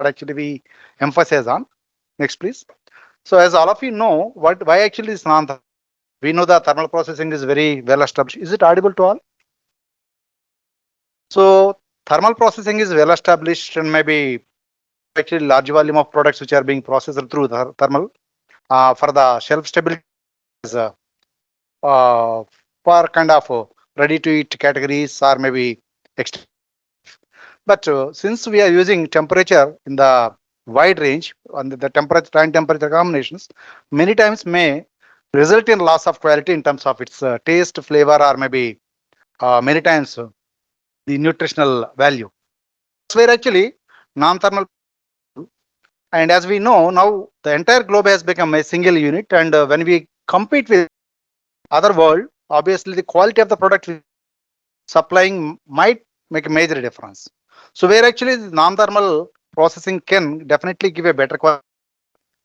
actually we emphasize on. Next, please. So as all of you know, why actually this non-thermal? We know the thermal processing is very well established. Is it audible to all? So thermal processing is well established and maybe actually large volume of products which are being processed through the thermal for the shelf stability as uh, for kind of ready to eat categories or maybe extra. But since we are using temperature in the wide range on the temperature and temperature combinations, many times may result in loss of quality in terms of its taste, flavor, or maybe many times the nutritional value. That's where actually non-thermal, and as we know now, the entire globe has become a single unit, and when we compete with other world, obviously the quality of the product we supplying might make a major difference. So where actually the non-thermal processing can definitely give a better quality,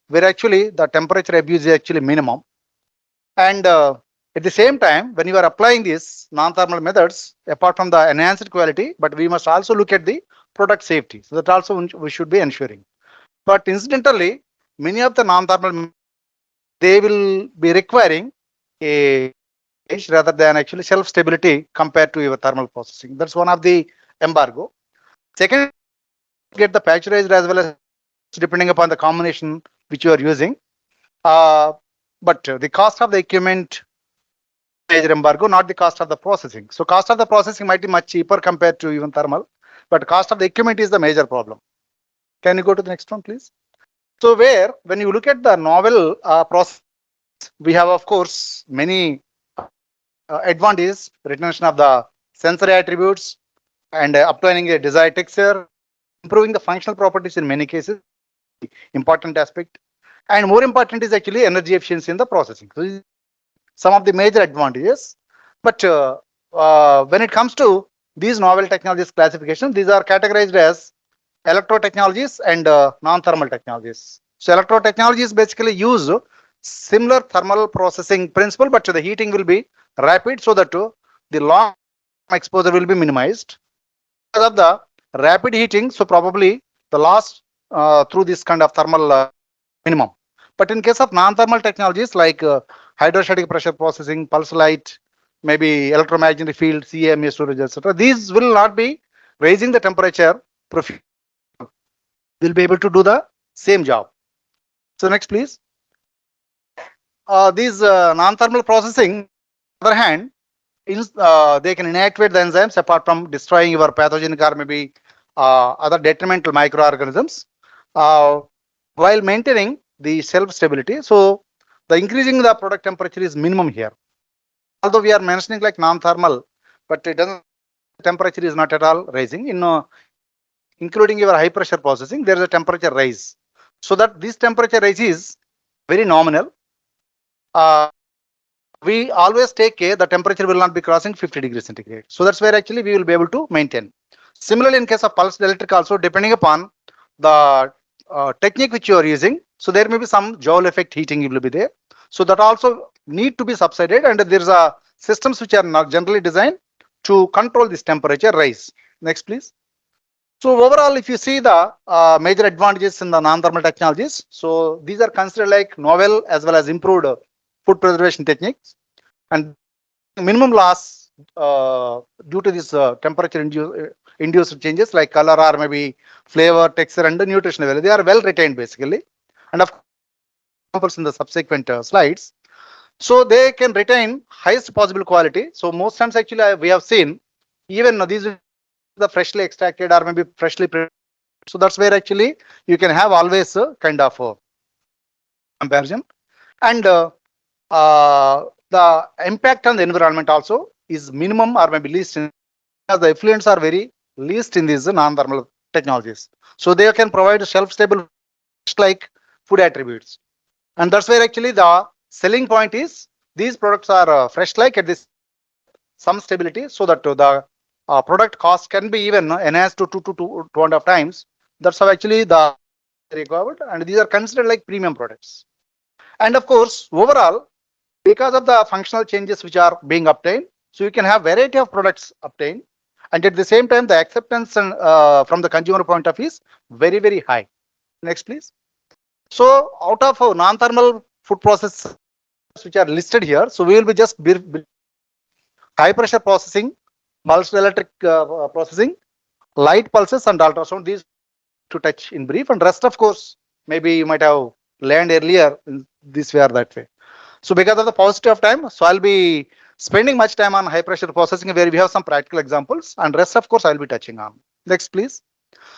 where actually the temperature abuse is actually minimum. And at the same time, when you are applying these non-thermal methods, apart from the enhanced quality, but we must also look at the product safety. So that also we should be ensuring. But incidentally, many of the non-thermal they will be requiring a rather than actually shelf stability compared to your thermal processing. That's one of the embargo. Second, get the pasteurized as well as depending upon the combination which you are using. Uh, but the cost of the equipment major embargo, not the cost of the processing. So cost of the processing might be much cheaper compared to even thermal, but cost of the equipment is the major problem. Can you go to the next one, please? So where when you look at the novel process, we have of course many advantages, retention of the sensory attributes and obtaining a desired texture, improving the functional properties in many cases, important aspect. And more important is actually energy efficiency in the processing. So some of the major advantages. But when it comes to these novel technologies classification, these are categorized as electro technologies and non-thermal technologies. So electro technologies basically use similar thermal processing principle, but the heating will be rapid so that the long exposure will be minimized. Because of the rapid heating, so probably the loss through this kind of thermal minimum. But in case of non-thermal technologies like hydrostatic pressure processing, pulse light, maybe electromagnetic field, CMA storage, etc., these will not be raising the temperature. Will be able to do the same job. So next, please. These non-thermal processing, on the other hand, they can inactivate the enzymes apart from destroying your pathogenic or maybe other detrimental microorganisms uh, while maintaining the shelf stability. So the increasing the product temperature is minimum here. Although we are mentioning like non-thermal, but it doesn't temperature is not at all rising. In including your high pressure processing, there is a temperature rise. So that this temperature rise is very nominal. Uh, we always take care the temperature will not be crossing 50 degrees centigrade. So that's where actually we will be able to maintain. Similarly, in case of pulsed electric also, depending upon the technique which you are using, so there may be some Joule effect heating will be there. So that also need to be subsided, and there is a systems which are not generally designed to control this temperature rise. Next, please. So overall, if you see the major advantages in the non-thermal technologies, so these are considered like novel as well as improved food preservation techniques, and minimum loss due to this temperature induced changes like color or maybe flavor, texture, and the nutritional value. They are well retained basically, and of course in the subsequent slides. So they can retain highest possible quality. So most times actually we have seen even these the freshly extracted or maybe freshly prepared. So that's where actually you can have always a kind of comparison, and the impact on the environment also is minimum or maybe least as the effluents are very least in these non-thermal technologies. So they can provide shelf-stable like food attributes, and that's where actually the selling point is these products are fresh like at this some stability, so that the product cost can be even enhanced to two and a half times. That's how actually the required, and these are considered like premium products. And of course, overall, because of the functional changes which are being obtained, so you can have variety of products obtained, and at the same time the acceptance and from the consumer point of view is very, very high. Next, please. So out of non-thermal food process which are listed here, so we will be just high pressure processing, pulse electric processing, light pulses and ultrasound. These to touch in brief, and rest of course maybe you might have learned earlier in this way or that way. So because of the paucity of time, so I'll be spending much time on high pressure processing where we have some practical examples, and rest of course I'll be touching on. Next, please.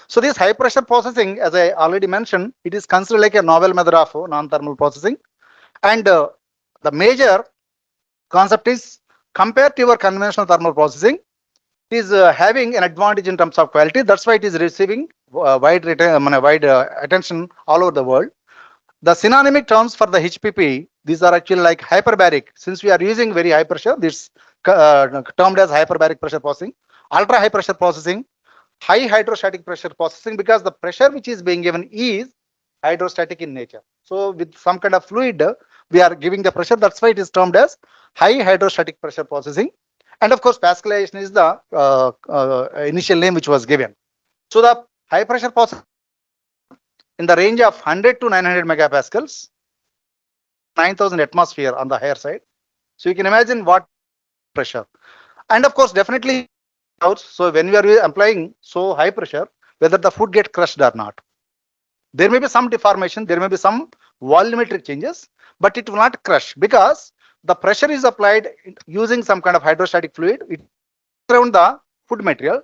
So this high pressure processing, as I already mentioned, it is considered like a novel method of non-thermal processing, and the major concept is compared to your conventional thermal processing, it is having an advantage in terms of quality. That's why it is receiving wide attention all over the world. The synonymic terms for the HPP, these are actually like hyperbaric. Since we are using very high pressure, this termed as hyperbaric pressure processing, ultra high pressure processing, high hydrostatic pressure processing, because the pressure which is being given is hydrostatic in nature. So with some kind of fluid, we are giving the pressure. That's why it is termed as high hydrostatic pressure processing. And of course, Pascalization is the initial name which was given. So the high pressure process in the range of 100 to 900 megapascals, 9,000 atmosphere on the higher side. So you can imagine what pressure. And of course, definitely, so when we are applying so high pressure, whether the food get crushed or not, there may be some deformation, there may be some volumetric changes, but it will not crush because the pressure is applied using some kind of hydrostatic fluid. It around the food material.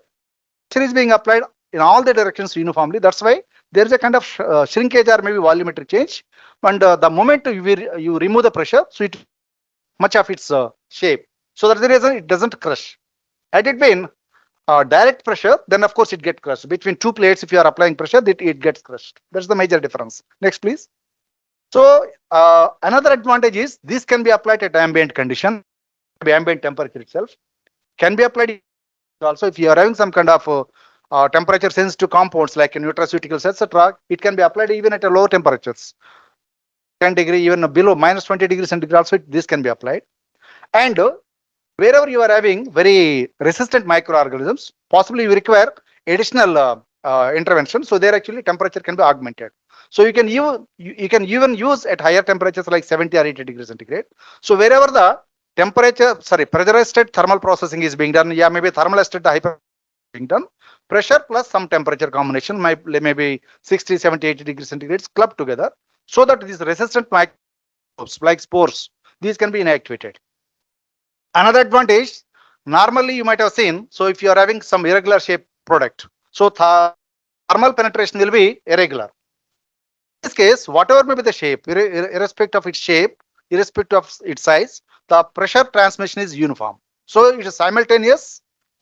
Pressure is being applied in all the directions uniformly. That's why there is a kind of shrinkage or maybe volumetric change. And the moment you remove the pressure, so it much of its shape. So that's the reason it doesn't crush. Had it been direct pressure, then of course it gets crushed. Between two plates, if you are applying pressure, it gets crushed. That's the major difference. Next, please. So another advantage is this can be applied at ambient condition, ambient temperature itself. Can be applied also if you are having some kind of temperature sensitive compounds like nutraceuticals, etc. It can be applied even at a lower temperatures, 10 degree, even below minus 20 degrees centigrade. Also, this can be applied. And wherever you are having very resistant microorganisms, possibly you require additional intervention. So there actually temperature can be augmented. So you can even use at higher temperatures like 70 or 80 degrees centigrade. So wherever the pressure assisted thermal processing is being done, yeah, maybe thermal assisted hyper being done, pressure plus some temperature combination, maybe 60, 70, 80 degrees centigrade clubbed together, so that these resistant microbes like spores, these can be inactivated. Another advantage, normally you might have seen, so if you are having some irregular shape product, so thermal penetration will be irregular. In this case, whatever may be the shape, irrespective of its shape, irrespective of its size, the pressure transmission is uniform. So it is simultaneous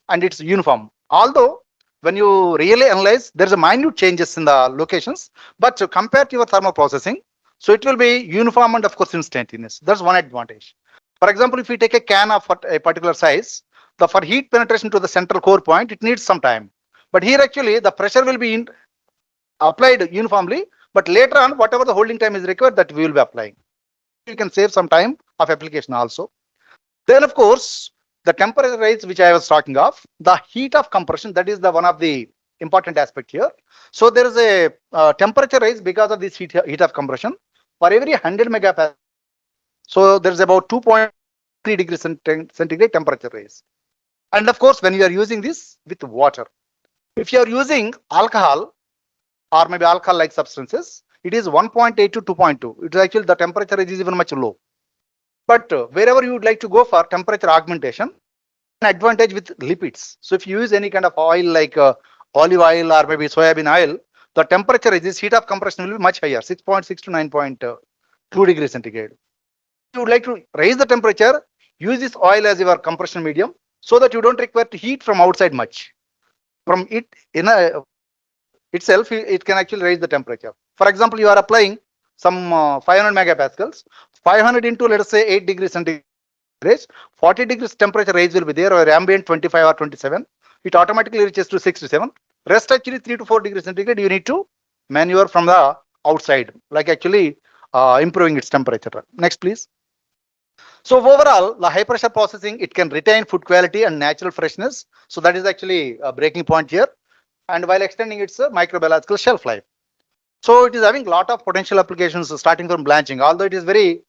and it's uniform. Although when you really analyze, there's a minute changes in the locations, but compared to your thermal processing, so it will be uniform and of course instantaneous. That's one advantage. For example, if you take a can of a particular size, for heat penetration to the central core point, it needs some time. But here actually the pressure will be applied uniformly, but later on, whatever the holding time is required, that we will be applying. You can save some time of application also. Then of course, the temperature rise which I was talking of, the heat of compression, that is the one of the important aspect here. So there is a temperature rise because of this heat of compression. For every 100 megapascal, so there is about 2.3 degrees centigrade temperature rise. And of course, when you are using this with water, if you are using alcohol or maybe alcohol-like substances, it is 1.8 to 2.2. It is actually the temperature is even much low. But wherever you would like to go for temperature augmentation, an advantage with lipids. So if you use any kind of oil like olive oil or maybe soybean oil, the temperature is this heat of compression will be much higher, 6.6 to 9.2 degrees centigrade. If you would like to raise the temperature, use this oil as your compression medium so that you don't require to heat from outside much. From it in itself, it can actually raise the temperature. For example, you are applying some 500 megapascals, 500 into let us say 8 degrees centigrade, 40 degrees temperature range will be there, or ambient 25 or 27. It automatically reaches to 6 to 7. Rest actually 3 to 4 degrees centigrade, you need to maneuver from the outside, like actually improving its temperature. Next, please. So overall, the high pressure processing, it can retain food quality and natural freshness. So that is actually a breaking point here. And while extending its microbiological shelf life. So it is having a lot of potential applications starting from blanching, although it is very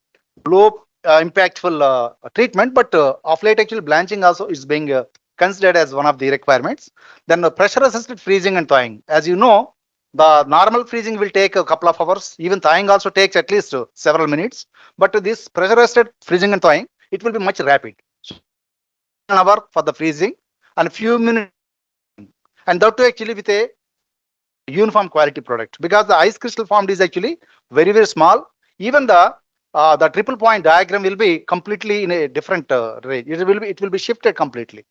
low impactful treatment, but of late actually blanching also is being considered as one of the requirements. Then pressure assisted freezing and thawing. As you know, the normal freezing will take a couple of hours. Even thawing also takes at least several minutes. But this pressure assisted freezing and thawing, it will be much rapid. So an hour for the freezing and a few minutes, and that too actually with a uniform quality product, because the ice crystal formed is actually very small. Even the triple point diagram will be completely in a different range. It will be shifted completely.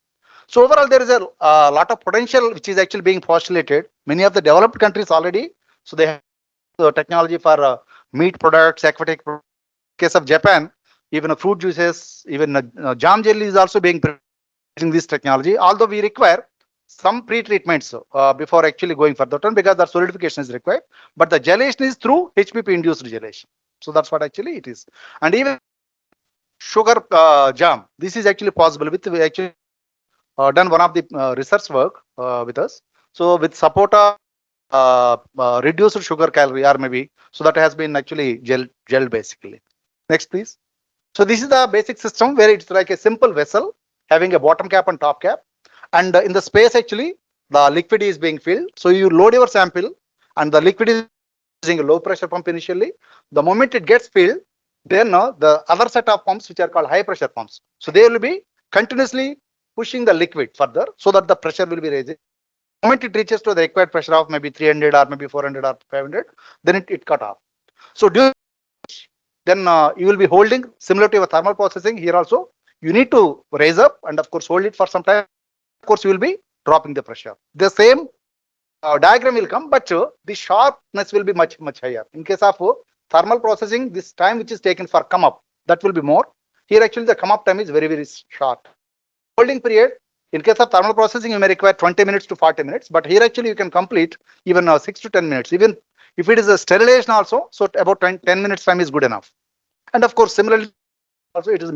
So overall, there is a lot of potential which is actually being postulated. Many of the developed countries already, so they have technology for meat products, aquatic products. In case of Japan, even fruit juices, even jam jelly is also being using this technology. Although we require some pre-treatments before actually going for the turn, because the solidification is required. But the gelation is through HPP induced gelation. So that's what actually it is. And even sugar jam, this is actually possible with we actually done one of the research work with us. So with support of reduced sugar calorie or maybe, so that has been actually gel basically. Next, please. So this is the basic system where it's like a simple vessel having a bottom cap and top cap, and in the space actually the liquid is being filled. So you load your sample, and the liquid is using a low pressure pump initially. The moment it gets filled, then the other set of pumps which are called high pressure pumps. So they will be continuously pushing the liquid further so that the pressure will be raising. The moment it reaches to the required pressure of maybe 300 or maybe 400 or 500, then it cut off. So during, then you will be holding similar to your thermal processing here also. You need to raise up and of course hold it for some time. Of course, you will be dropping the pressure. The same diagram will come, but the sharpness will be much higher. In case of thermal processing, this time which is taken for come up, that will be more. Here actually the come up time is very short. Holding period, in case of thermal processing, you may require 20 minutes to 40 minutes, but here actually you can complete even 6 to 10 minutes. Even if it is a sterilization also, so about 10 minutes time is good enough. And of course, similarly, also it is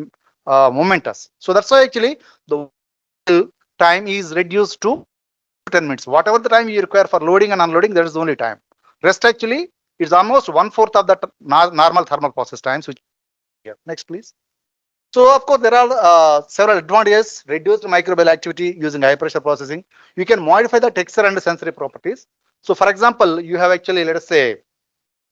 momentous. So that's why actually the time is reduced to 10 minutes. Whatever the time you require for loading and unloading, that is the only time. Rest actually is almost one-fourth of that normal thermal process times. Which here. Next, please. So of course there are several advantages. Reduced microbial activity using high pressure processing. You can modify the texture and sensory properties. So for example, you have actually, let us say,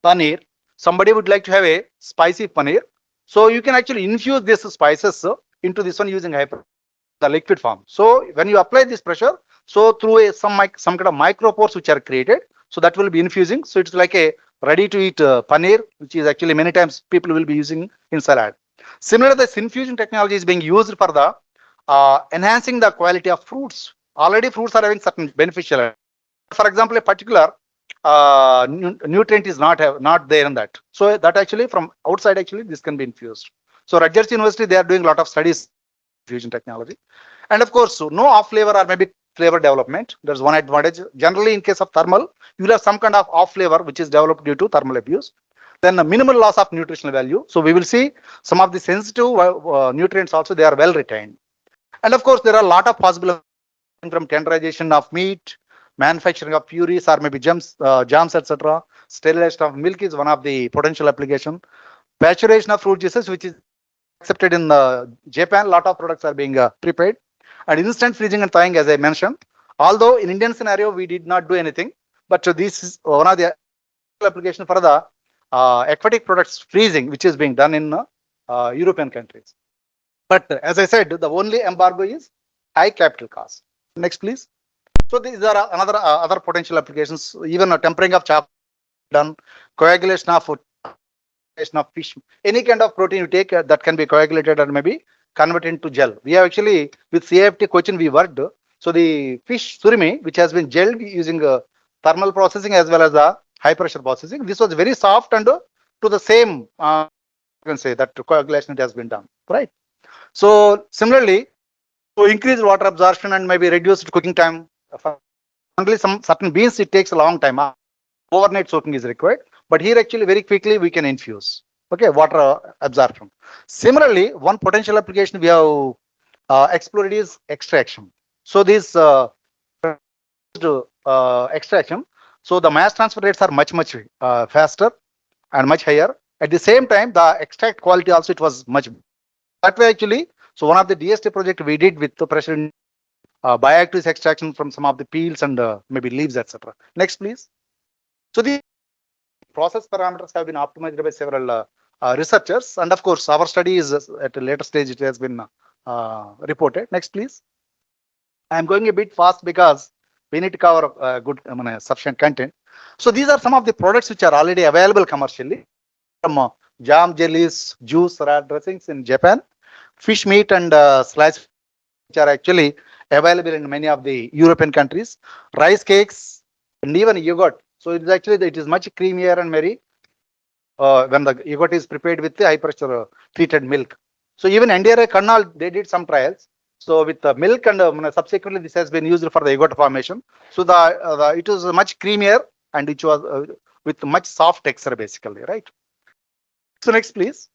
paneer. Somebody would like to have a spicy paneer. So you can actually infuse these spices into this one using the liquid form. So when you apply this pressure, so through some kind of micropores which are created, so that will be infusing. So it's like a ready to eat paneer, which is actually many times people will be using in salad. Similar, this infusion technology is being used for the enhancing the quality of fruits. Already fruits are having certain beneficial. For example, a particular nutrient is not there in that. So that actually from outside actually this can be infused. So Rutgers University, they are doing a lot of studies fusion technology. And of course, so no off flavor or maybe flavor development. There's one advantage. Generally, in case of thermal, you will have some kind of off flavor which is developed due to thermal abuse. Then a minimal loss of nutritional value. So we will see some of the sensitive nutrients also, they are well retained. And of course, there are a lot of possible from tenderization of meat, manufacturing of purees or maybe jams, etc. Sterilization of milk is one of the potential application. Pasteurization of fruit juices, which is accepted in Japan, lot of products are being prepared, and instant freezing and thawing, as I mentioned. Although in Indian scenario we did not do anything, but this is one of the application for the aquatic products freezing, which is being done in European countries. But as I said, the only embargo is high capital cost. Next, please. So these are another other potential applications. Even tempering of chocolate done, coagulation of fish, any kind of protein you take that can be coagulated and maybe converted into gel. We have actually with CAFT Cochin we worked. So the fish surimi, which has been gelled using thermal processing as well as the high pressure processing, this was very soft and to the same you can say that coagulation has been done, right? So similarly, to increase water absorption and maybe reduced cooking time. Only some certain beans it takes a long time. Overnight soaking is required, but here actually very quickly we can infuse. Okay, water absorption. Similarly, one potential application we have explored is extraction. So this extraction, so the mass transfer rates are much faster and much higher. At the same time, the extract quality also it was much that way actually. So one of the DST project we did with the pressure bioactive extraction from some of the peels and maybe leaves, etc. Next, please. So the process parameters have been optimized by several researchers, and of course, our study is at a later stage. It has been reported. Next, please. I am going a bit fast because we need to cover good, sufficient content. So these are some of the products which are already available commercially from jam, jellies, juice, dressings in Japan, fish meat and sliced which are actually available in many of the European countries, rice cakes, and even yogurt. So it is actually it is much creamier and very when the yogurt is prepared with the high pressure treated milk. So even NDRA Karnal they did some trials. So with the milk and subsequently this has been used for the yogurt formation. So the it was much creamier and it was with much soft texture basically, right? So next, please.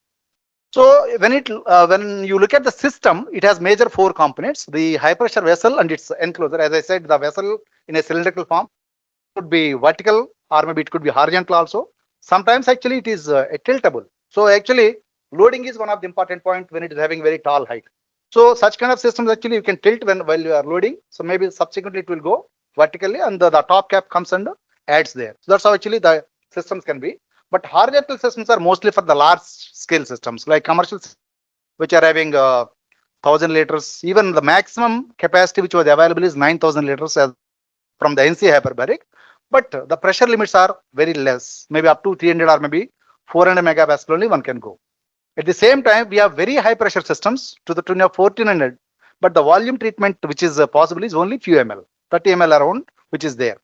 So when you look at the system, it has major four components: the high pressure vessel and its enclosure. As I said, the vessel in a cylindrical form could be vertical or maybe it could be horizontal also. Sometimes actually it is tiltable. So actually loading is one of the important point when it is having very tall height. So such kind of systems actually you can tilt when while you are loading. So maybe subsequently it will go vertically and the top cap comes and adds there. So that's how actually the systems can be. But horizontal systems are mostly for the large scale systems like commercial which are having 1,000 liters. Even the maximum capacity which was available is 9,000 liters as from the NC hyperbaric, but the pressure limits are very less, maybe up to 300 or maybe 400 megapascal only one can go. At the same time, we have very high pressure systems to the tune of 1400, but the volume treatment which is possible is only few ml, 30 ml around, which is there.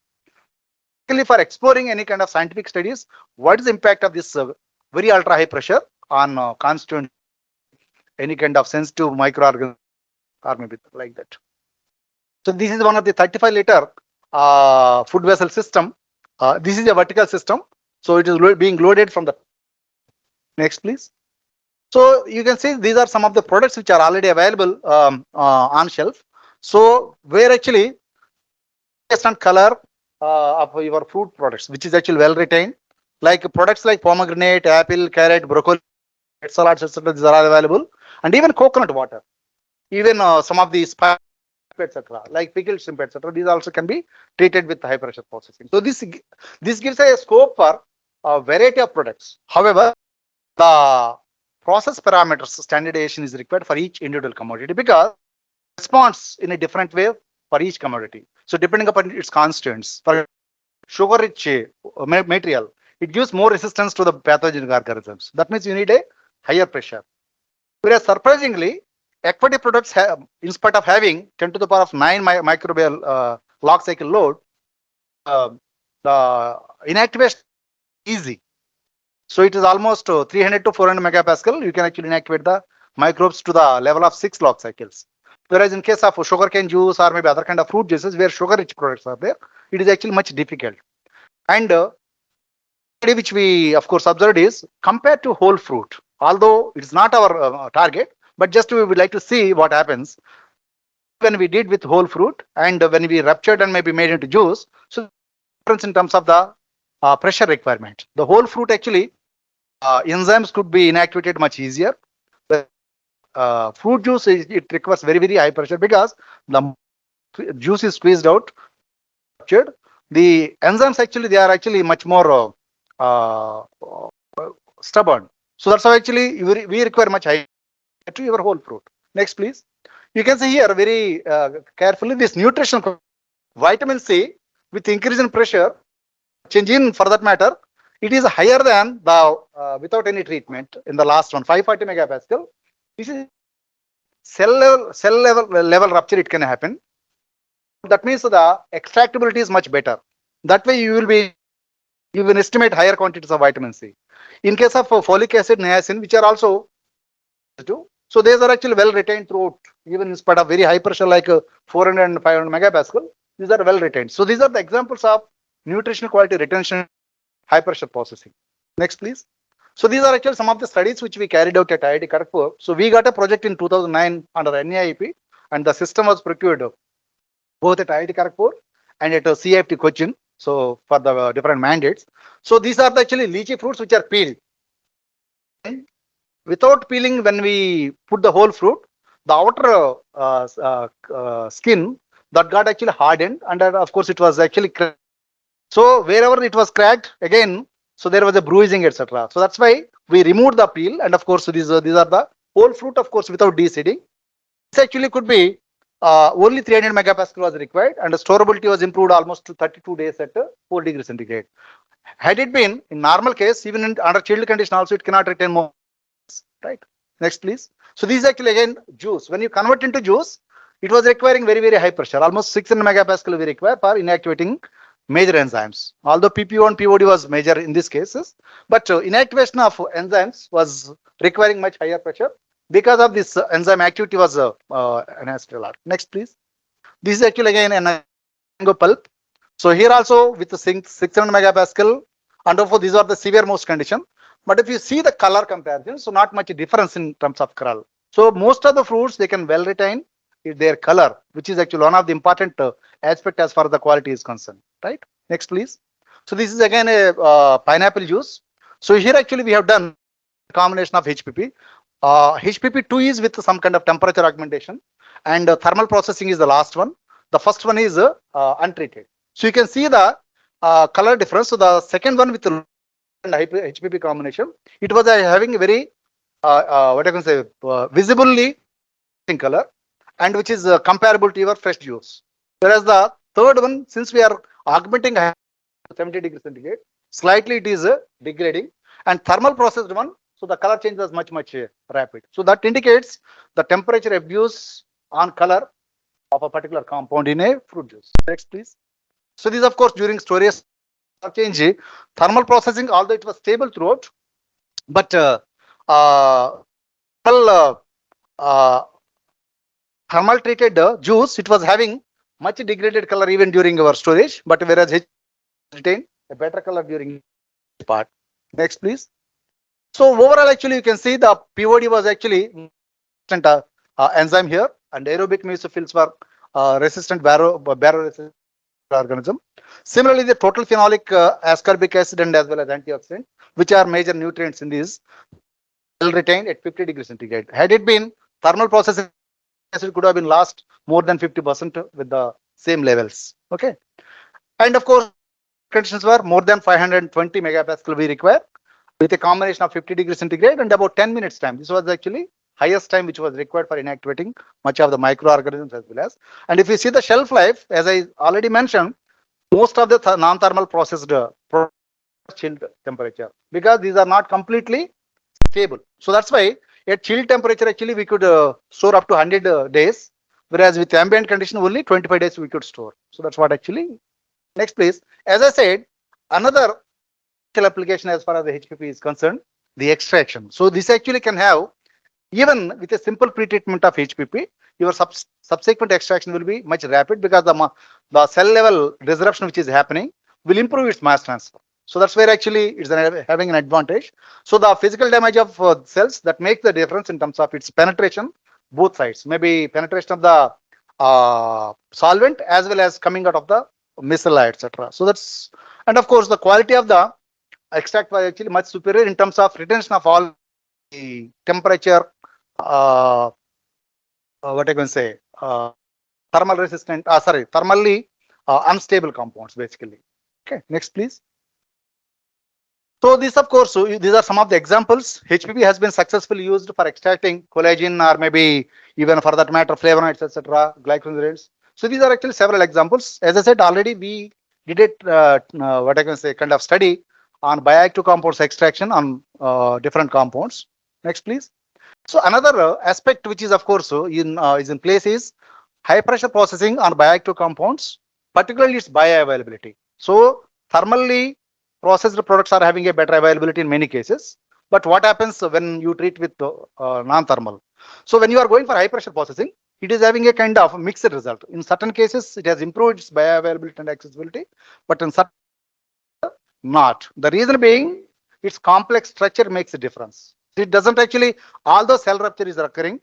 Basically, for exploring any kind of scientific studies, what is the impact of this very ultra high pressure on constituent any kind of sensitive microorganism or maybe like that. So this is one of the 35-liter food vessel system. This is a vertical system. So it is being loaded from the next, please. So you can see these are some of the products which are already available on shelf. So where actually taste and color of your fruit products, which is actually well retained, like products like pomegranate, apple, carrot, broccoli, salads, etc. These are all available, and even coconut water, even some of the spice etc. like pickled shrimp etc. These also can be treated with high pressure processing. So this gives a scope for a variety of products. However, the process parameters standardization is required for each individual commodity because it responds in a different way for each commodity. So depending upon its constituents, for sugar rich material, it gives more resistance to the pathogenic organisms. That means you need a higher pressure. Whereas surprisingly, equity products have, in spite of having 10 to the power of 9 microbial log cycle load, uh, the inactivation is easy. So it is almost 300 to 400 megapascal. You can actually inactivate the microbes to the level of 6 log cycles. Whereas in case of sugarcane juice or maybe other kind of fruit juices where sugar rich products are there, it is actually much difficult. And which we of course observed is compared to whole fruit, although it's not our target, but just we would like to see what happens when we did with whole fruit and when we ruptured and maybe made into juice. So difference in terms of the pressure requirement. The whole fruit actually enzymes could be inactivated much easier. But, fruit juice it requires very high pressure because the juice is squeezed out, ruptured. The enzymes actually they are actually much more stubborn. So that's how actually we require much high to your whole fruit. Next, please. You can see here very carefully this nutritional vitamin C with increase in pressure, change in for that matter, it is higher than the without any treatment in the last one, 540 megapascal. This is cell level rupture it can happen. That means the extractability is much better. That way you will estimate higher quantities of vitamin C. In case of folic acid, niacin, which are also do. So these are actually well retained throughout, even in spite of very high pressure like 400 and 500 megapascal. These are well retained. So these are the examples of nutritional quality retention, high pressure processing. Next, please. So these are actually some of the studies which we carried out at IIT Kharagpur. So we got a project in 2009 under NIIP, and the system was procured both at IIT Kharagpur and at CIFT Cochin. So for the different mandates. So these are the actually lychee fruits which are peeled. Without peeling, when we put the whole fruit, the outer skin that got actually hardened, and of course it was actually cracked. So wherever it was cracked again, so there was a bruising, etc. So that's why we removed the peel, and of course these are the whole fruit, of course, without deseeding. This actually could be only 300 megapascal was required, and the storability was improved almost to 32 days at 4 degrees centigrade. Had it been in normal case, even in under chilled condition, also it cannot retain more. Right. Next, please. So this is actually again juice. When you convert into juice, it was requiring very high pressure, almost 600 megapascal we require for inactivating major enzymes. Although PPO and POD was major in these cases, but inactivation of enzymes was requiring much higher pressure because of this enzyme activity was enhanced a lot. Next, please. This is actually again an mango pulp. So here also with the 600 megapascal, and therefore these are the severe most condition. But if you see the color comparison, so not much difference in terms of color. So most of the fruits they can well retain their color, which is actually one of the important aspect as far as the quality is concerned. Right. Next, please. So this is again a pineapple juice. So here actually we have done a combination of HPP. HPP2 is with some kind of temperature augmentation, and thermal processing is the last one. The first one is untreated. So you can see the color difference. So the second one with the HPP combination, it was having a very what I can say visibly in color, and which is comparable to your fresh juice. Whereas the third one, since we are augmenting 70 degrees centigrade, slightly it is degrading, and thermal processed one, so the color change was much rapid. So that indicates the temperature abuse on color of a particular compound in a fruit juice. Next, please. So this, of course, during storage change, thermal processing, although it was stable throughout, but well, uh, thermal treated juice, it was having much degraded color even during our storage, but whereas H retain a better color during part. Next, please. So overall, actually, you can see the POD was actually enzyme here, and aerobic mucophils were resistant baro resistant organism. Similarly, the total phenolic ascorbic acid and as well as antioxidant, which are major nutrients in these, well retained at 50 degrees centigrade. Had it been thermal processing, acid could have been lost more than 50% with the same levels. Okay, and of course, conditions were more than 520 megapascal we require with a combination of 50 degrees centigrade and about 10 minutes time. This was actually highest time which was required for inactivating much of the microorganisms as well as. And if you see the shelf life, as I already mentioned, most of the non-thermal processed chilled temperature, because these are not completely stable. So that's why at chilled temperature actually we could store up to 100 days, whereas with ambient condition only 25 days we could store. So that's what actually. Next, please. As I said, another application as far as the HPP is concerned, the extraction. So this actually can have, even with a simple pretreatment of HPP, your subsequent extraction will be much rapid because the cell level disruption which is happening will improve its mass transfer. So that's where actually it's having an advantage. So the physical damage of cells that make the difference in terms of its penetration, both sides, maybe penetration of the solvent as well as coming out of the micella, etc. So that's, and of course the quality of the extract was actually much superior in terms of retention of all the temperature, what I can say, thermal resistant, thermally unstable compounds basically. Okay, next, please. So this, of course, so these are some of the examples. HPP has been successfully used for extracting collagen or maybe even for that matter flavonoids, etc., glycosides. So these are actually several examples. As I said already, we did it, what I can say, kind of study on bioactive compounds extraction on different compounds. Next, please. So another aspect which is of course is in place is high pressure processing on bioactive compounds, particularly its bioavailability. So thermally processed products are having a better availability in many cases. But what happens when you treat with non-thermal? So when you are going for high pressure processing, it is having a kind of mixed result. In certain cases, it has improved its bioavailability and accessibility, but in certain not. The reason being, its complex structure makes a difference. It doesn't actually, although cell rupture is occurring,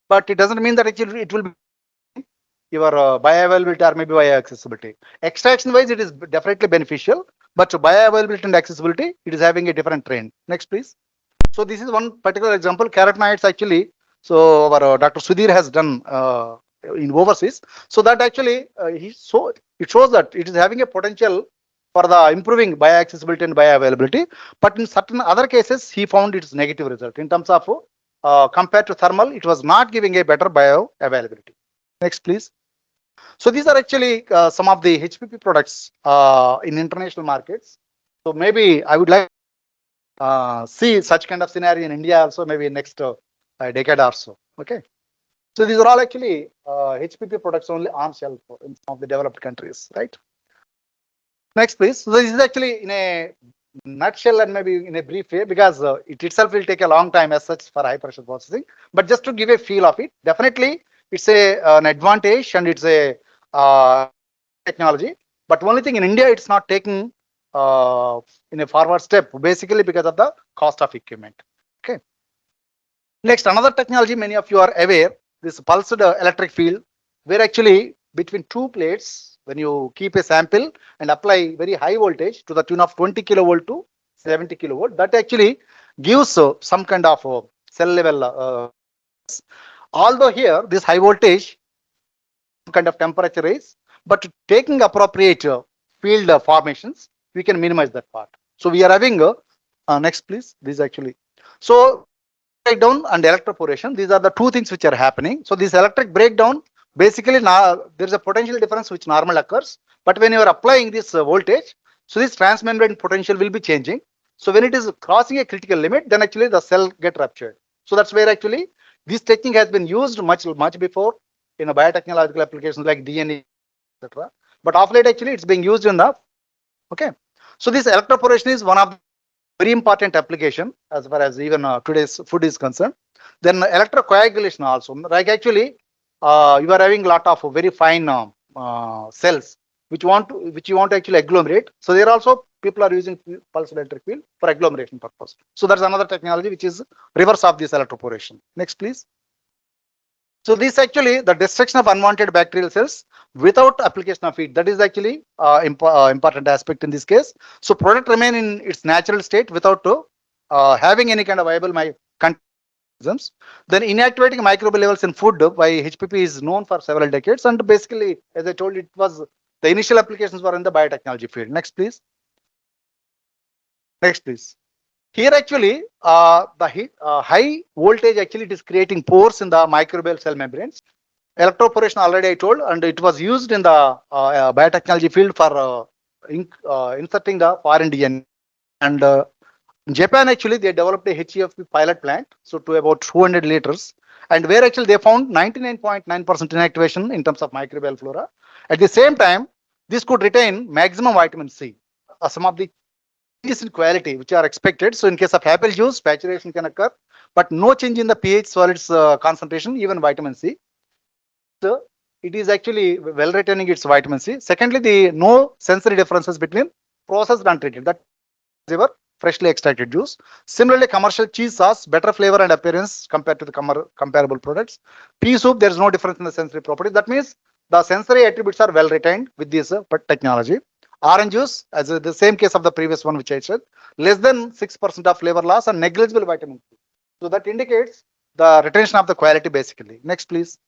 but it doesn't mean that actually it will be your bioavailability or maybe bioaccessibility. Extraction wise, it is definitely beneficial, but bioavailability and accessibility, it is having a different trend. Next, please. So this is one particular example. Carotenoids actually. So our Dr. Sudhir has done in overseas. So that actually it shows that it is having a potential for the improving bioaccessibility and bioavailability. But in certain other cases, he found its negative result in terms of compared to thermal, it was not giving a better bioavailability. Next, please. So these are actually some of the HPP products in international markets. So maybe I would like see such kind of scenario in India also, maybe next decade or so. Okay. So these are all actually HPP products only on shelf in some of the developed countries, right? Next, please. So this is actually in a nutshell and maybe in a brief way, because it itself will take a long time as such for high pressure processing. But just to give a feel of it, definitely it's an advantage and it's a technology. But only thing in India, it's not taking in a forward step, basically because of the cost of equipment. Okay. Next, another technology many of you are aware, this pulsed electric field, where actually between two plates, when you keep a sample and apply very high voltage to the tune of 20 kilovolt to 70 kilovolt, that actually gives some kind of cell level. Although here, this high voltage kind of temperature rise, but taking appropriate field formations, we can minimize that part. So we are having next, please. This actually. So breakdown and electroporation, these are the two things which are happening. So this electric breakdown, basically now there is a potential difference which normal occurs, but when you are applying this voltage, so this transmembrane potential will be changing. So when it is crossing a critical limit, then actually the cell get ruptured. So that's where actually this technique has been used much before in a biotechnological applications like DNA, etc. But of late actually it's being used in the okay. So this electroporation is one of the very important application as far as even today's food is concerned. Then electrocoagulation also, like actually you are having a lot of very fine cells which you want to actually agglomerate. So there also people are using pulse electric field for agglomeration purpose. So that's another technology which is reverse of this electroporation. Next, please. So this actually the destruction of unwanted bacterial cells without application of heat. That is actually important aspect in this case. So product remain in its natural state without having any kind of viable organisms. Then inactivating microbial levels in food by HPP is known for several decades. And basically, as I told, it was the initial applications were in the biotechnology field. Next, please. Next, please. Here actually, high voltage actually it is creating pores in the microbial cell membranes. Electroporation already I told, and it was used in the biotechnology field for inserting the foreign DNA. And in Japan actually they developed a HEFP pilot plant, so to about 200 liters, and where actually they found 99.9% inactivation in terms of microbial flora. At the same time, this could retain maximum vitamin C. Some of the changes in quality which are expected. So in case of apple juice, saturation can occur, but no change in the pH solids concentration, even vitamin C. So it is actually well retaining its vitamin C. Secondly, the no sensory differences between processed and treated. That is ever freshly extracted juice. Similarly, commercial cheese sauce, better flavor and appearance compared to the comparable products. Pea soup, there is no difference in the sensory properties. That means the sensory attributes are well retained with this technology. Orange juice, as the same case of the previous one which I said, less than 6% of flavor loss and negligible vitamin C. So that indicates the retention of the quality basically. Next, please.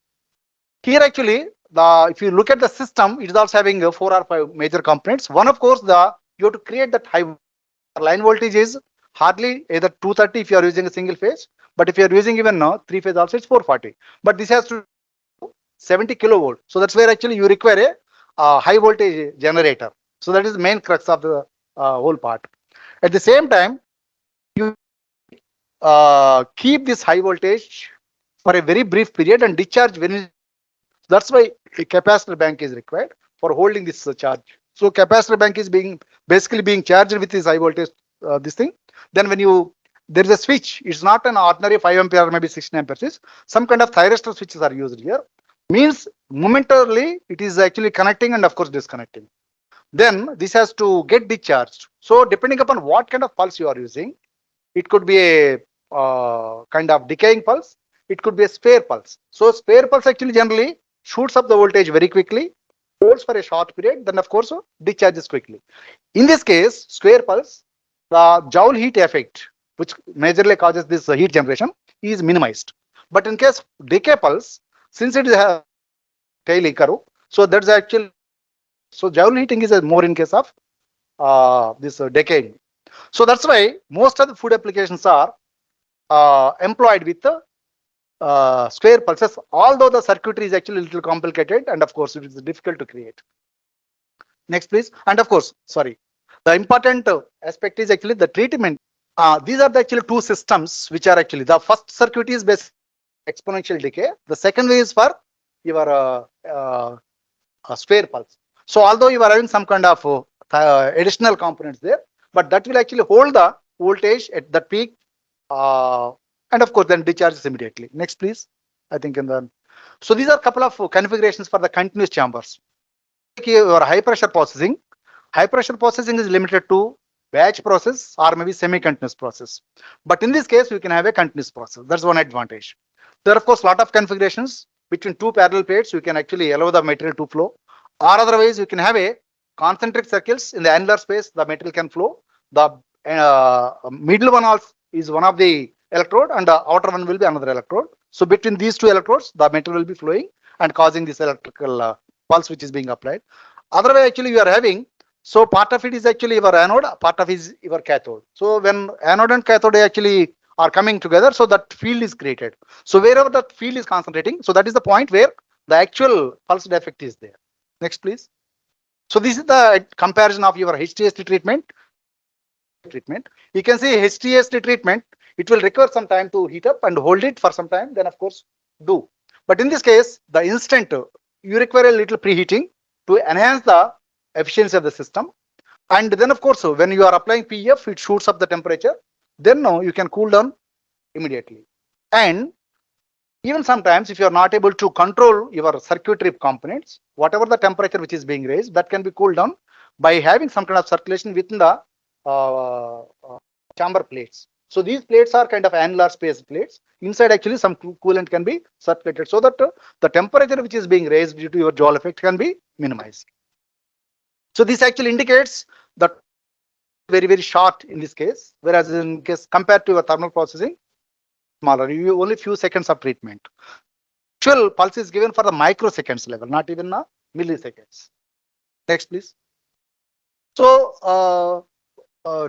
Here actually, if you look at the system, it is also having 4 or 5 major components. One, of course, you have to create that high line voltage is hardly either 230 if you are using a single phase, but if you are using even now 3 phase also it's 440. But this has to 70 kilovolt. So that's where actually you require a high voltage generator. So that is the main crux of the whole part. At the same time, you keep this high voltage for a very brief period and discharge when. That's why a capacitor bank is required for holding this charge. So capacitor bank is basically being charged with this high voltage this thing. Then when there is a switch, it's not an ordinary 5 ampere or maybe 16 amperes. Some kind of thyristor switches are used here. Means momentarily it is actually connecting and of course disconnecting. then this has to get discharged. So depending upon what kind of pulse you are using, it could be a kind of decaying pulse, it could be a spare pulse. So spare pulse actually generally shoots up the voltage very quickly, holds for a short period, then of course discharges quickly. In this case, square pulse, the Joule heat effect, which majorly causes this heat generation, is minimized. But in case decay pulse, since it is a Taylor curve, so that's actually, so Joule heating is a more in case of this decaying. So that's why most of the food applications are employed with square pulses, although the circuitry is actually a little complicated and of course it is difficult to create. Next, please. And of course, sorry, the important aspect is actually the treatment. These are the actually two systems which are actually, the first circuit is based exponential decay. The second way is for your square pulse. So although you are having some kind of additional components there, but that will actually hold the voltage at the peak, uh, and of course then discharges immediately. Next, please. I think in the, so these are a couple of configurations for the continuous chambers. Your high pressure processing. High pressure processing is limited to batch process or maybe semi-continuous process. But in this case, you can have a continuous process. That's one advantage. There are of course lot of configurations. Between two parallel plates, you can actually allow the material to flow. Or otherwise, you can have a concentric circles in the annular space, the material can flow. The middle one also is one of the electrode and the outer one will be another electrode. So between these two electrodes, the material will be flowing and causing this electrical pulse which is being applied. Otherwise, actually, you are having, so part of it is actually your anode, part of it is your cathode. So when anode and cathode actually are coming together, so that field is created. So wherever that field is concentrating, so that is the point where the actual pulse defect is there. Next, please. So this is the comparison of your HTST treatment. You can see HTST treatment, it will require some time to heat up and hold it for some time, then of course do. But in this case, the instant you require a little preheating to enhance the efficiency of the system. And then of course, when you are applying PEF, it shoots up the temperature. Then now you can cool down immediately. And even sometimes if you are not able to control your circuitry components, whatever the temperature which is being raised, that can be cooled down by having some kind of circulation within the chamber plates. So these plates are kind of annular space plates. Inside actually some coolant can be circulated so that the temperature which is being raised due to your Joule effect can be minimized. So this actually indicates that very short in this case, whereas in case compared to your thermal processing, smaller, you only few seconds of treatment. Actual pulse is given for the microseconds level, not even milliseconds. Next, please. So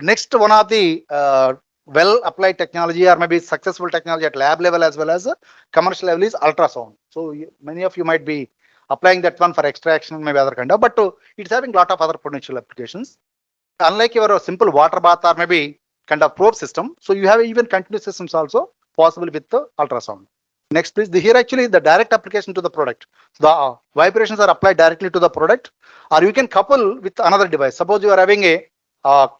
next one of the well applied technology or maybe successful technology at lab level as well as commercial level is ultrasound. So many of you might be applying that one for extraction, maybe other kind of, but it's having a lot of other potential applications. Unlike your simple water bath or maybe kind of probe system, so you have even continuous systems also possible with the ultrasound. Next, please. Here actually the direct application to the product. The vibrations are applied directly to the product, or you can couple with another device. Suppose you are having a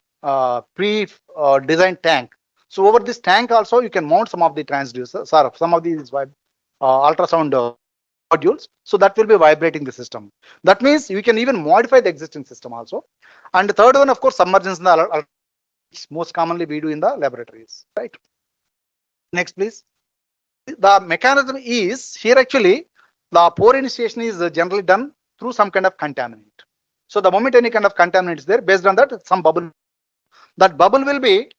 pre-designed tank. So over this tank also you can mount some of the transducers or some of these ultrasound modules. So that will be vibrating the system. That means you can even modify the existing system also. And the third one, of course, submergence in the most commonly we do in the laboratories, right? Next, please. The mechanism is here actually the pore initiation is generally done through some kind of contaminant. So the moment any kind of contaminant is there, based on that some bubble, that bubble will be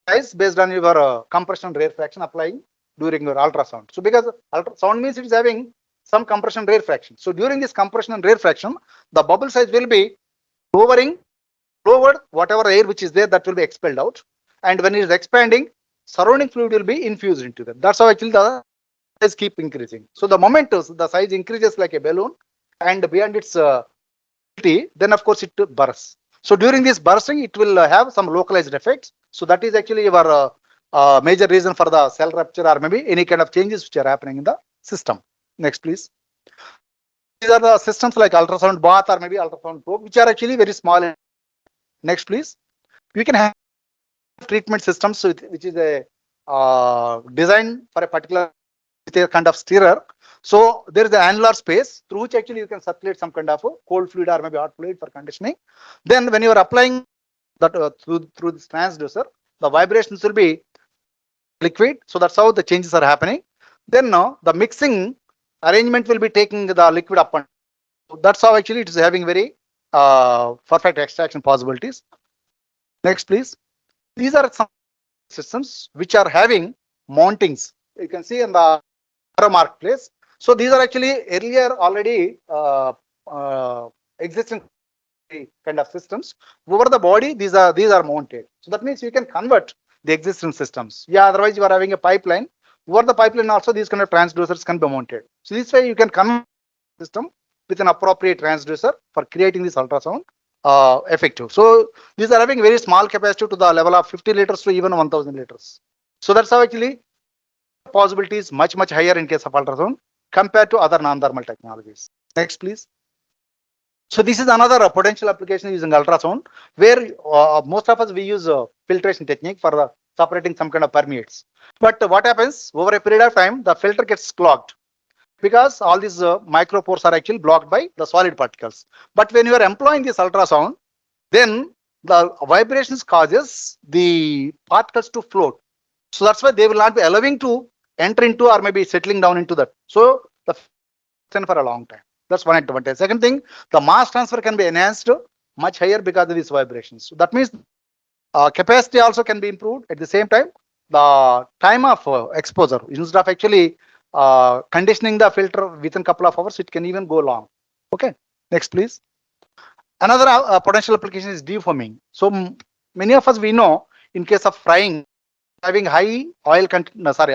based on your compression rarefaction applying during your ultrasound. So because ultrasound means it is having some compression rarefaction. So during this compression and rarefaction, the bubble size will be lowering, lowered, whatever air which is there that will be expelled out. And when it is expanding, surrounding fluid will be infused into them. That's how actually the size keep increasing. So the moment the size increases like a balloon and beyond its then of course it bursts. So during this bursting, it will have some localized effects. So that is actually your major reason for the cell rupture or maybe any kind of changes which are happening in the system. Next, please. These are the systems like ultrasound bath or maybe ultrasound probe, which are actually very small. Next, please. You can have treatment systems which is a design for a particular with a kind of stirrer. So there is an annular space through which actually you can circulate some kind of a cold fluid or maybe hot fluid for conditioning. Then when you are applying that through this transducer, the vibrations will be liquid. So that's how the changes are happening. Then now the mixing arrangement will be taking the liquid up and so that's how actually it is having very perfect extraction possibilities. Next, please. These are some systems which are having mountings. You can see in the marketplace. So these are actually earlier already existing kind of systems. Over the body, these are mounted. So that means you can convert the existing systems. Yeah, otherwise you are having a pipeline. Over the pipeline also these kind of transducers can be mounted. So this way you can convert the system with an appropriate transducer for creating this ultrasound effective. So these are having very small capacity to the level of 50 liters to even 1000 liters. So that's how actually possibility is much higher in case of ultrasound compared to other non-thermal technologies. Next, please. So this is another potential application using ultrasound, where most of us we use filtration technique for separating some kind of permeates. But what happens over a period of time, the filter gets clogged because all these micropores are actually blocked by the solid particles. But when you are employing this ultrasound, then the vibrations causes the particles to float. So that's why they will not be allowing to enter into or maybe settling down into that. So the extend for a long time. That's one advantage. Second thing, the mass transfer can be enhanced much higher because of these vibrations. So that means capacity also can be improved. At the same time, the time of exposure, instead of actually conditioning the filter within a couple of hours, it can even go long. Okay, next please. Another potential application is defoaming. So many of us we know in case of frying, having high oil content, no, sorry,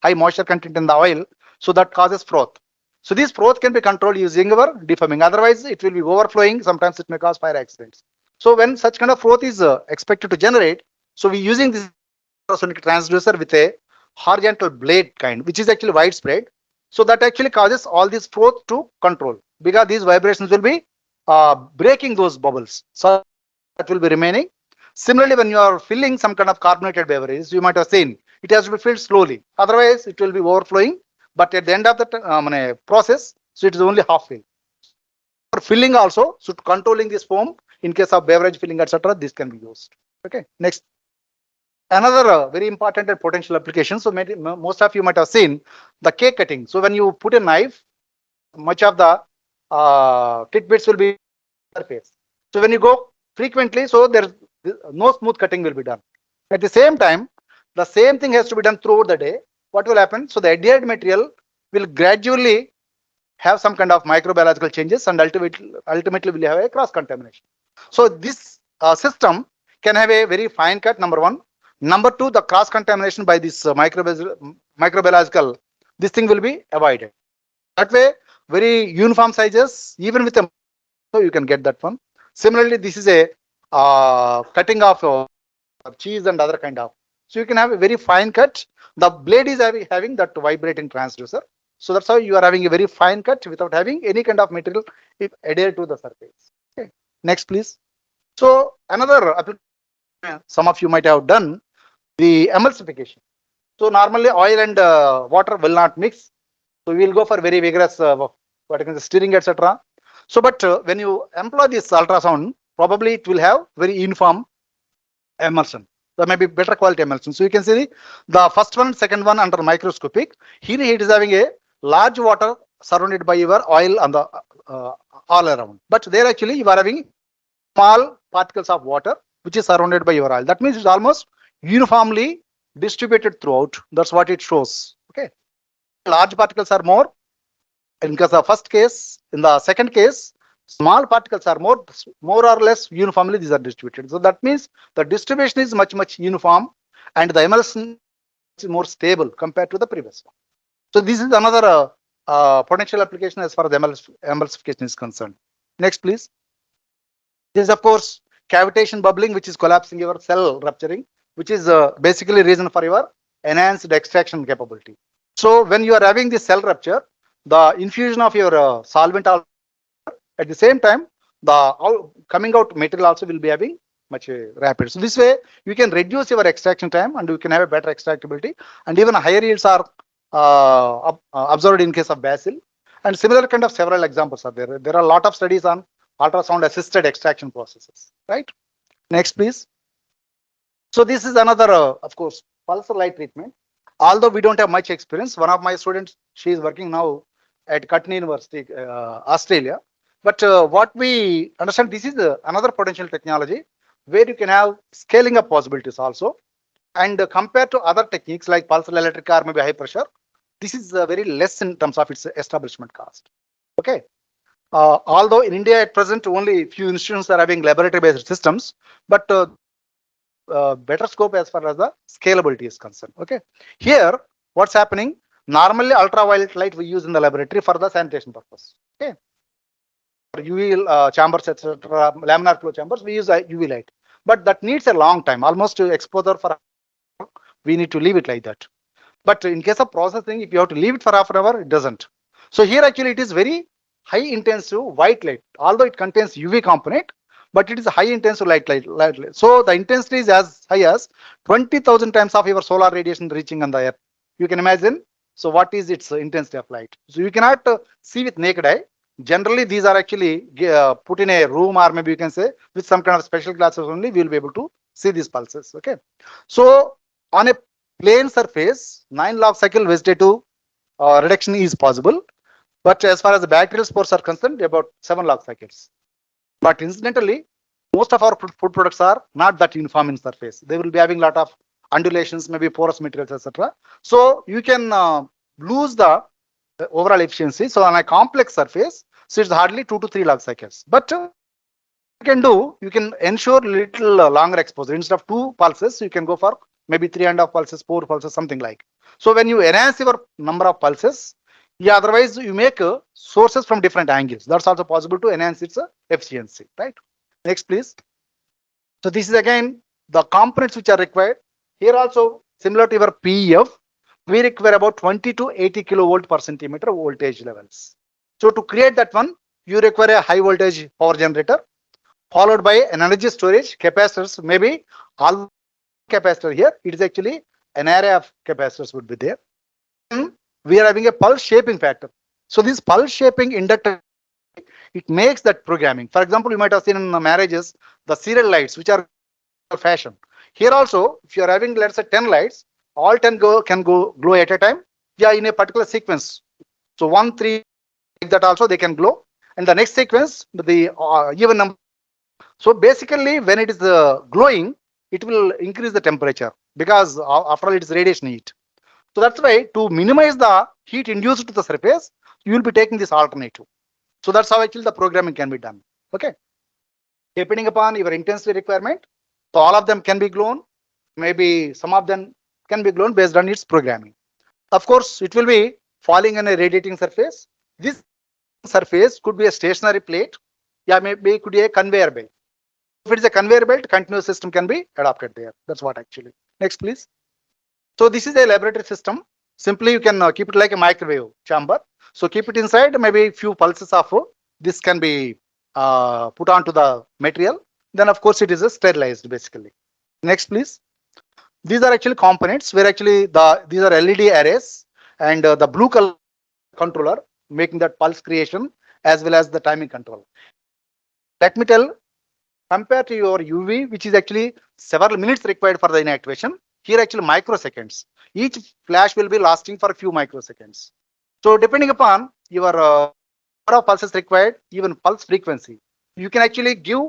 high moisture content in the oil, so that causes froth. So this froth can be controlled using our defoaming. Otherwise, it will be overflowing. Sometimes it may cause fire accidents. So when such kind of froth is expected to generate, so we using this ultrasonic transducer with a horizontal blade kind, which is actually widespread. So that actually causes all this froth to control because these vibrations will be breaking those bubbles. So that will be remaining. Similarly, when you are filling some kind of carbonated beverages, you might have seen it has to be filled slowly. Otherwise, it will be overflowing. But at the end of the process, so it is only half filled. For filling also, so controlling this foam in case of beverage filling, etc., this can be used. Okay, next. Another very important and potential application. So most of you might have seen the cake cutting. So when you put a knife, much of the tidbits will be surface. So when you go frequently, so there's no smooth cutting will be done. At the same time, the same thing has to be done throughout the day. What will happen? So the adhered material will gradually have some kind of microbiological changes and ultimately will have a cross contamination. So this system can have a very fine cut, number one. Number two, the cross contamination by this microbiological, this thing will be avoided. That way, very uniform sizes, even with a so you can get that one. Similarly, this is a cutting of cheese and other kind of. So you can have a very fine cut. The blade is having that vibrating transducer. So that's how you are having a very fine cut without having any kind of material adhered to the surface. Okay. Next, please. So another application some of you might have done the emulsification. So normally oil and water will not mix. So we will go for very vigorous what I can say, stirring, etc. So, but when you employ this ultrasound, probably it will have very uniform emulsion. So maybe better quality emulsion. So you can see the first one, second one under microscopic. Here it is having a large water surrounded by your oil on the all around. But there actually you are having small particles of water which is surrounded by your oil. That means it's almost uniformly distributed throughout. That's what it shows. Okay. Large particles are more in case of first case. In the second case, small particles are more or less uniformly these are distributed. So that means the distribution is much uniform and the emulsion is more stable compared to the previous one. So this is another potential application as far as emulsification is concerned. Next, please. This is of course cavitation bubbling, which is collapsing your cell rupturing, which is basically reason for your enhanced extraction capability. So when you are having this cell rupture, the infusion of your solvent at the same time, the coming out material also will be having much rapid. So this way you can reduce your extraction time and you can have a better extractability and even higher yields are observed in case of basil. And similar kind of several examples are there. There are a lot of studies on ultrasound assisted extraction processes, right? Next, please. So this is another, of course, pulse light treatment. Although we don't have much experience, one of my students, she is working now at Cutney University, Australia. But what we understand, this is another potential technology where you can have scaling up possibilities also. And compared to other techniques like pulse electric or maybe high pressure, this is very less in terms of its establishment cost. Okay. Although in India at present only few institutions are having laboratory based systems, but better scope as far as the scalability is concerned. Okay. Here, what's happening? Normally, ultraviolet light we use in the laboratory for the sanitation purpose. Okay. For UV chambers, etc., laminar flow chambers, we use UV light, but that needs a long time, almost to exposure for. We need to leave it like that. But in case of processing, if you have to leave it for half an hour, it doesn't. So here actually it is very high intensive white light, although it contains UV component, but it is a high intensive light. So the intensity is as high as 20,000 times of your solar radiation reaching on the earth. You can imagine. So what is its intensity of light? So you cannot see with naked eye. Generally, these are actually put in a room, or maybe you can say with some kind of special glasses only, we will be able to see these pulses. Okay. So on a plane surface, 9 log cycle vegetative reduction is possible. But as far as the bacterial spores are concerned, about 7 log cycles. But incidentally, most of our food products are not that uniform in surface. They will be having a lot of undulations, maybe porous materials, etc. So you can lose the overall efficiency. So on a complex surface, so it's hardly 2 to 3 log cycles. But you can do, you can ensure little longer exposure. Instead of 2 pulses, you can go for maybe 3.5 pulses, 4 pulses, something like. So when you enhance your number of pulses, yeah, otherwise you make sources from different angles. That's also possible to enhance its efficiency, right? Next, please. So this is again the components which are required. Here also, similar to your PEF, we require about 20 to 80 kilovolt per centimeter voltage levels. So to create that one, you require a high voltage power generator, followed by an energy storage capacitors. Maybe all capacitor here, it is actually an array of capacitors would be there. Then we are having a pulse shaping factor. So this pulse shaping inductor, it makes that programming. For example, you might have seen in the marriages the serial lights which are fashion. Here also, if you are having, let's say, 10 lights, all 10 can go glow at a time. Yeah, in a particular sequence. So 1, 3, like that also they can glow. And the next sequence, the even number. So basically, when it is glowing, it will increase the temperature because after all, it is radiation heat. So that's why to minimize the heat induced to the surface, you will be taking this alternative. So that's how actually the programming can be done. Okay. Depending upon your intensity requirement, so all of them can be glown. Maybe some of them can be glown based on its programming. Of course, it will be falling on a radiating surface. This surface could be a stationary plate. Yeah, maybe it could be a conveyor belt. If it is a conveyor belt, continuous system can be adopted there. That's what actually. Next, please. So this is a laboratory system. Simply, you can keep it like a microwave chamber. So keep it inside. Maybe few pulses of this can be put onto the material. Then, of course, it is sterilized basically. Next, please. These are actually components where actually these are LED arrays and the blue color controller making that pulse creation as well as the timing control. Let me tell, compared to your UV, which is actually several minutes required for the inactivation, here actually microseconds. Each flash will be lasting for a few microseconds. So depending upon your number of pulses required, even pulse frequency, you can actually give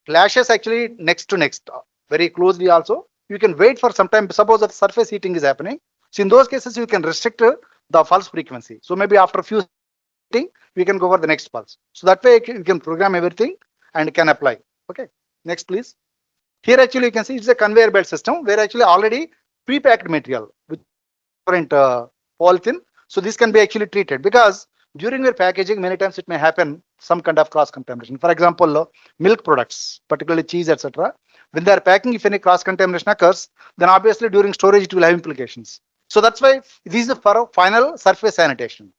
flashes actually next to next, very closely also. You can wait for some time. Suppose that surface heating is happening. So in those cases, you can restrict the pulse frequency. So maybe after a few heating, we can go for the next pulse. So that way you can program everything and can apply. Okay. Next, please. Here actually you can see it's a conveyor belt system where actually already pre-packed material with different polythene. So this can be actually treated because during your packaging, many times it may happen some kind of cross contamination. For example, milk products, particularly cheese, etc. When they are packing, if any cross contamination occurs, then obviously during storage it will have implications. So that's why this is for final surface sanitation.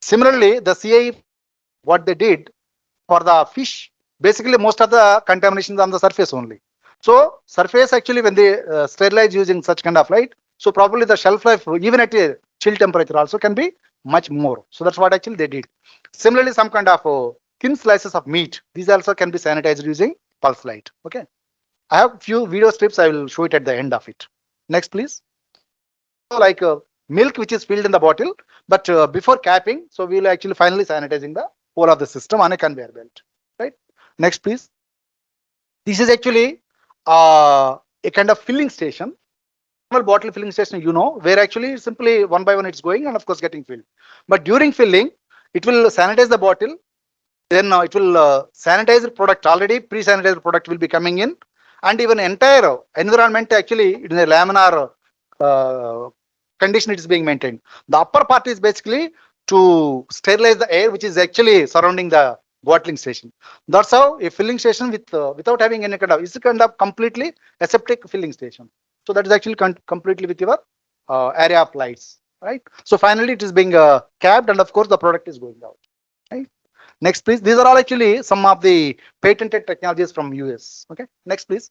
Similarly, the CI, what they did for the fish, basically most of the contamination is on the surface only. So surface actually when they sterilize using such kind of light, so probably the shelf life even at a chill temperature also can be much more. So that's what actually they did. Similarly, some kind of thin slices of meat, these also can be sanitized using pulse light. Okay, I have few video strips. I will show it at the end of it. Next, please. So like milk which is filled in the bottle, but before capping, so we will actually finally sanitizing the whole of the system on a conveyor belt. Right. Next, please. This is actually a kind of filling station. Normal bottle filling station, where actually simply one by one it's going and of course getting filled. But during filling, it will sanitize the bottle. Then it will sanitize the product. Already pre-sanitized product will be coming in, and even entire environment actually in a laminar condition it is being maintained. The upper part is basically to sterilize the air which is actually surrounding the bottling station. That's how a filling station with without having any kind of, is kind of completely aseptic filling station. So that is actually completely with your area of lights, right? So finally it is being capped, and of course the product is going out, right? Next, please. These are all actually some of the patented technologies from US. Okay. Next, please.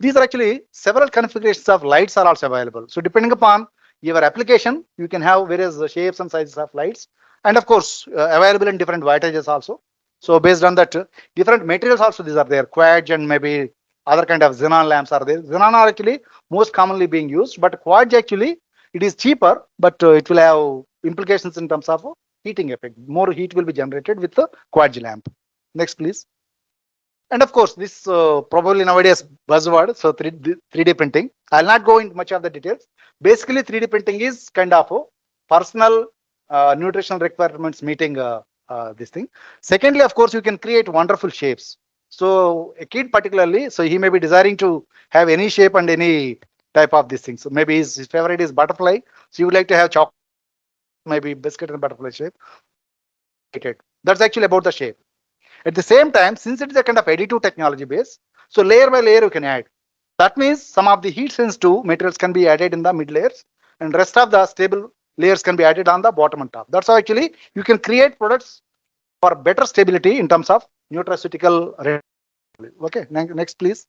These are actually several configurations of lights are also available. So depending upon your application, you can have various shapes and sizes of lights, and of course available in different wattages also. So based on that, different materials also these are there. Quads and maybe other kind of xenon lamps are there. Xenon are actually most commonly being used, but quads actually it is cheaper, but it will have implications in terms of heating effect. More heat will be generated with the quartz lamp. Next, please. And of course, this probably nowadays buzzword. So 3D printing. I'll not go into much of the details. Basically, 3D printing is kind of a personal nutritional requirements meeting this thing. Secondly, of course, you can create wonderful shapes. So a kid particularly, so he may be desiring to have any shape and any type of this thing. So maybe his favorite is butterfly. So you would like to have chocolate, maybe biscuit and butterfly shape. That's actually about the shape. At the same time, since it is a kind of additive technology base, so layer by layer you can add. That means some of the heat sensitive materials can be added in the mid layers, and rest of the stable layers can be added on the bottom and top. That's how actually you can create products for better stability in terms of nutraceutical. Okay, next please.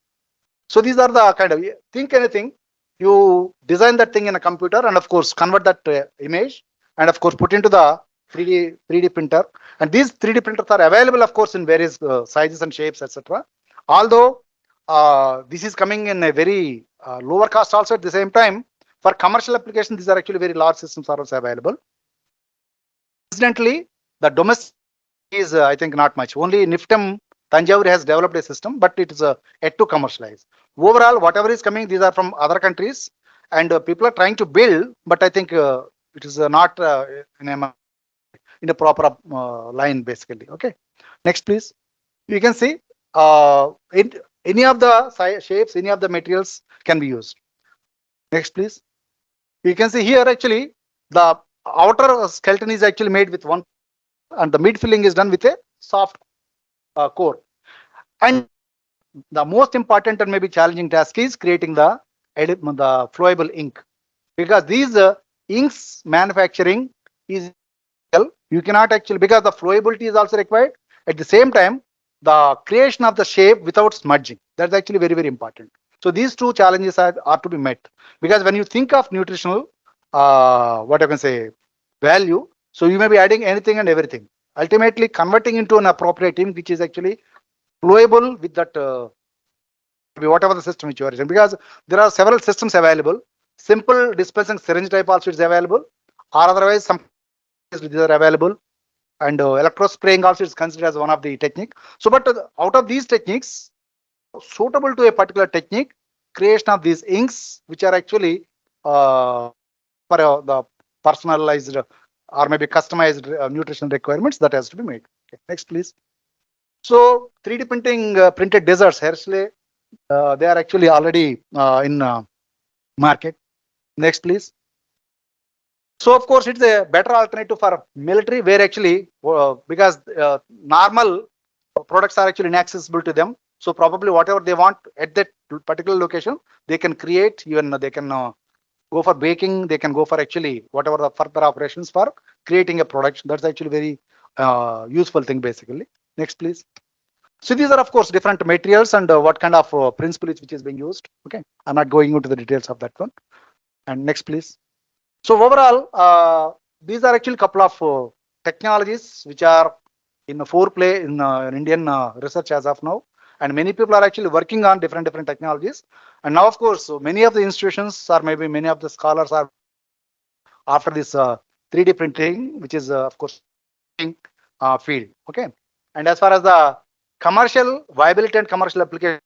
So these are the kind of, think anything, you design that thing in a computer and of course convert that image and of course put into the 3D printer. And these 3D printers are available of course in various sizes and shapes, etc. Although this is coming in a very lower cost also at the same time, for commercial application, these are actually very large systems are also available. Incidentally, the domestic is I think not much. Only Niftem Tanjavur has developed a system, but it is yet to commercialize. Overall, whatever is coming, these are from other countries, and people are trying to build, but I think it is not in a proper line, basically. Okay, next, please. You can see in any of the shapes, any of the materials can be used. Next, please. You can see here actually the outer skeleton is actually made with one, and the mid filling is done with a soft core. And the most important and maybe challenging task is creating the flowable ink, because these inks manufacturing is, you cannot actually, because the flowability is also required. At the same time, the creation of the shape without smudging, that's actually very, very important. So these two challenges are to be met, because when you think of nutritional what I can say value, so you may be adding anything and everything, ultimately converting into an appropriate ink which is actually flowable with that whatever the system which you are using, because there are several systems available. Simple dispensing syringe type also is available, or otherwise some these are available, and electrospraying also is considered as one of the technique. So but out of these techniques, suitable to a particular technique, creation of these inks which are actually for the personalized or maybe customized nutrition requirements, that has to be made. Okay, next please. So 3D printing printed desserts, Hershey, they are actually already in market. Next please. So of course it's a better alternative for military, where actually because normal products are actually inaccessible to them. So probably whatever they want at that particular location, they can create. Even they can go for baking. They can go for actually whatever the further operations for creating a product. That's actually very useful thing basically. Next please. So these are of course different materials and what kind of principle which is being used. Okay, I'm not going into the details of that one. And next please. So overall, these are actually couple of technologies which are in a foreplay in Indian research as of now, and many people are actually working on different technologies. And now, of course, so many of the institutions or maybe many of the scholars are after this 3D printing, which is of course field. Okay, and as far as the commercial viability and commercial application,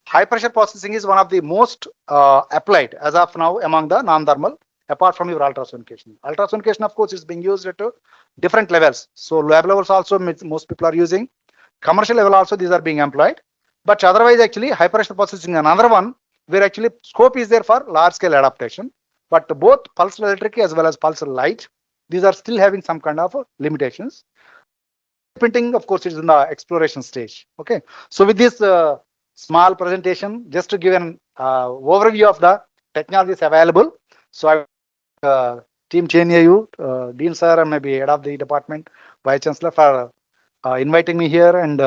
high pressure processing is one of the most applied as of now among the non-thermal, apart from your ultrasonication. Ultrasonication, of course, is being used at different levels. So lab levels also most people are using. Commercial level also these are being employed. But otherwise, actually, high pressure processing another one where actually scope is there for large scale adaptation. But both pulsed electric as well as pulsed light, these are still having some kind of limitations. Printing, of course, is in the exploration stage. Okay, so with this small presentation, just to give an overview of the technologies available. So I team you, Dean sir, and maybe head of the department, Vice Chancellor, for inviting me here and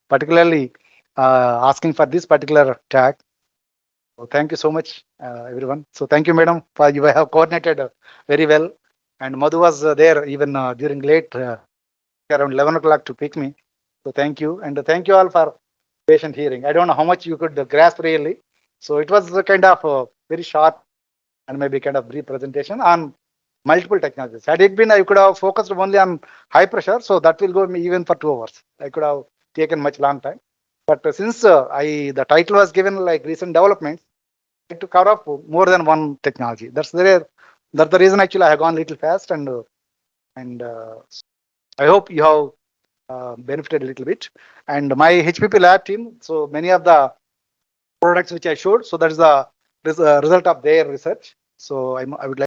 particularly asking for this particular tag. So thank you so much, everyone. So thank you, madam, for you have coordinated very well. And Madhu was there even during late around 11 o'clock to pick me. So thank you. And thank you all for patient hearing. I don't know how much you could grasp really. So it was a kind of very short and maybe kind of brief presentation on multiple technologies. Had it been, I could have focused only on high pressure. So that will go even for 2 hours. I could have taken much long time. But since the title was given like recent developments, I like to cover up more than one technology. That's the reason actually I have gone a little fast and I hope you have benefited a little bit. And my HPP lab team, so many of the products which I showed, so that is the result of their research. So I would like